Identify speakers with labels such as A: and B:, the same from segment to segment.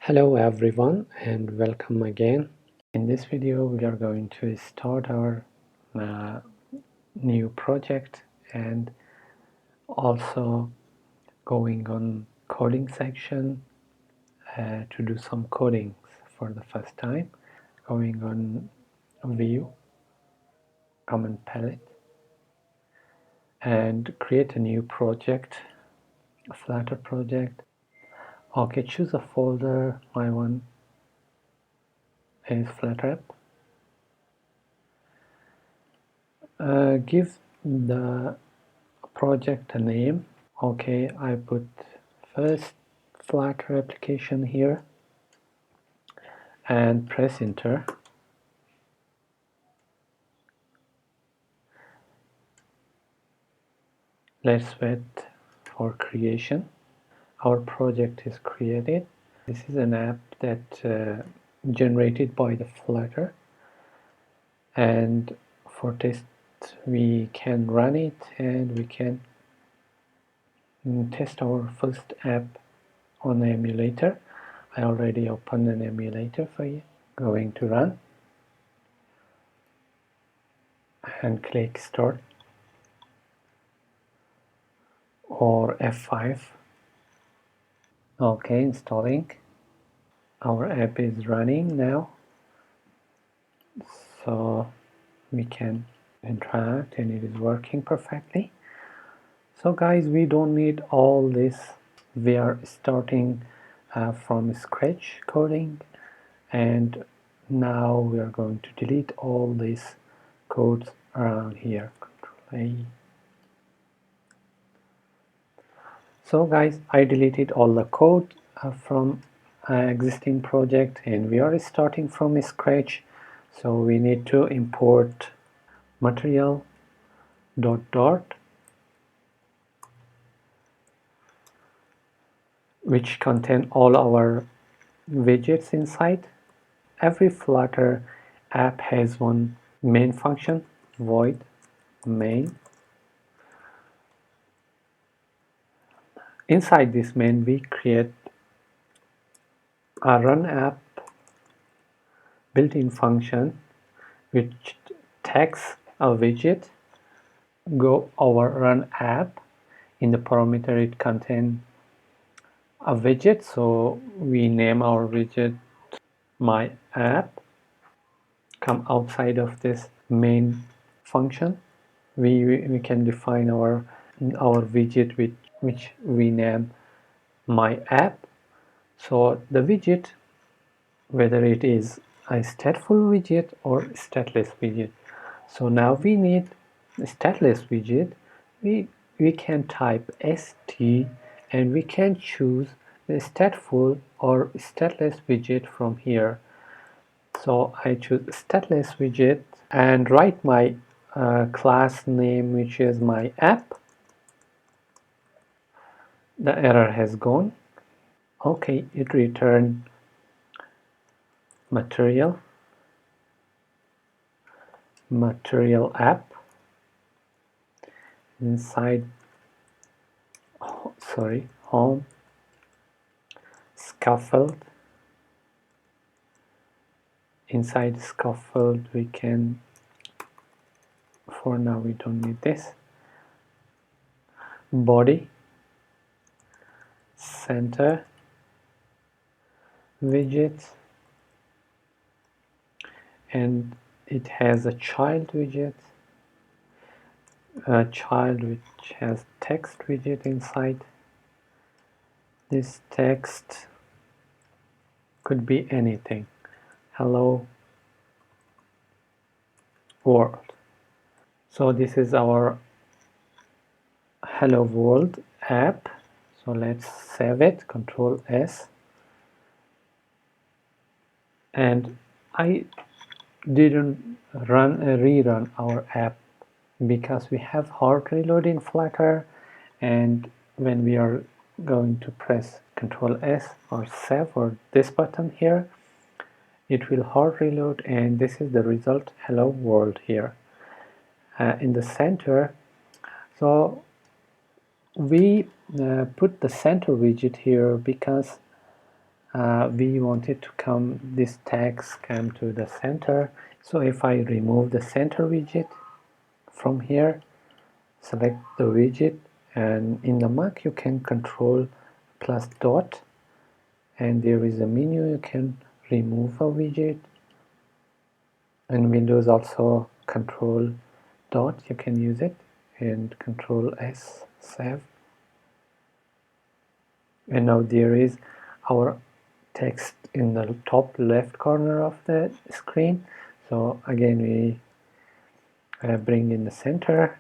A: Hello everyone and welcome again. In this video we are going to start our new project and also going on coding section to do some coding for the first time. Going on view, command palette and create a new project, a Flutter project. Okay, choose a folder. My one is Flutter app. Give the project a name. Okay, I put first Flutter application here and press enter. Let's wait for creation. Our project is created. This is an app that generated by the Flutter, and for test we can run it and we can test our first app on the emulator. I already opened an emulator for you. Going to run and click start or F5. Okay, installing. Our app is running now, so we can interact and it is working perfectly. So guys, we don't need all this. We are starting from scratch coding, and now we are going to delete all these codes around here. Control A. So guys, I deleted all the code from existing project and we are starting from scratch. So we need to import material dot which contain all our widgets inside. Every Flutter app has one main function, void main. Inside this main we create a run app built-in function which takes a widget, go over run app. In the parameter it contains a widget, so we name our widget my app. Come outside of this main function, we can define our widget which we name my app. So the widget, whether it is a stateful widget or stateless widget. So now we need a stateless widget. We can type st and we can choose the stateful or stateless widget from here. So I choose stateless widget and write my class name, which is my app. The error has gone. Okay, it returned material app inside home scaffold. Inside scaffold we can, for now we don't need this, body center widget, and it has a child widget, a child which has text widget inside. This text could be anything. Hello world. So this is our Hello World app. So let's save it, Control S. And I didn't rerun our app because we have hard reload in Flutter, and when we are going to press Control S or save or this button here, it will hard reload, and this is the result, hello world here in the center. So we put the center widget here because we wanted to come, this text come to the center. So if I remove the center widget from here, select the widget, and in the Mac you can control plus dot, and there is a menu, you can remove a widget, and Windows also control dot, you can use it, and control S, save. And now there is our text in the top left corner of the screen. So again we bring in the center.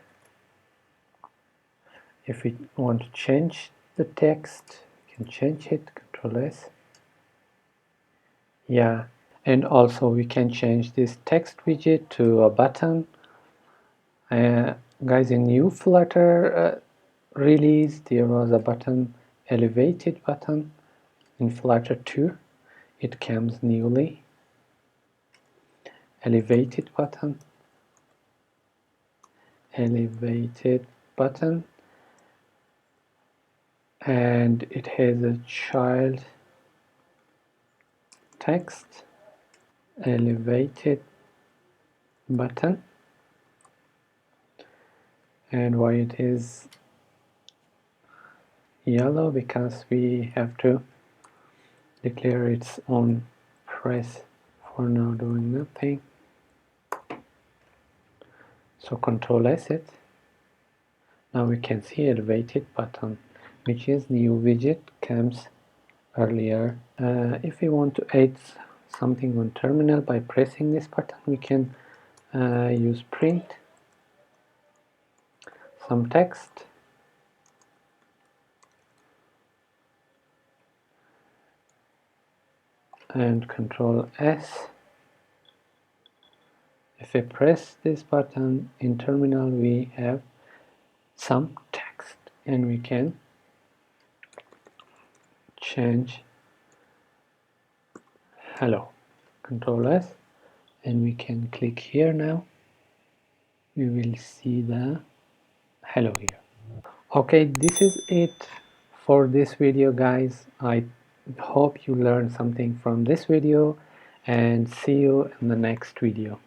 A: If we want to change the text, we can change it, Control S. Yeah, and also we can change this text widget to a button. Guys, in new Flutter release, there was a button, Elevated button. In Flutter 2, it comes newly. Elevated button. Elevated button. And it has a child text. Elevated button. And why it is yellow? Because we have to declare its own press. For now doing nothing. So Control S it. Now we can see Elevated button, which is new widget comes earlier. If we want to add something on terminal by pressing this button, we can use print some text, and Control S. If we press this button in terminal, we have some text, and we can change hello. Control S, and we can click here now. We will see the hello here. Okay, this is it for this video, guys. I hope you learned something from this video, and see you in the next video.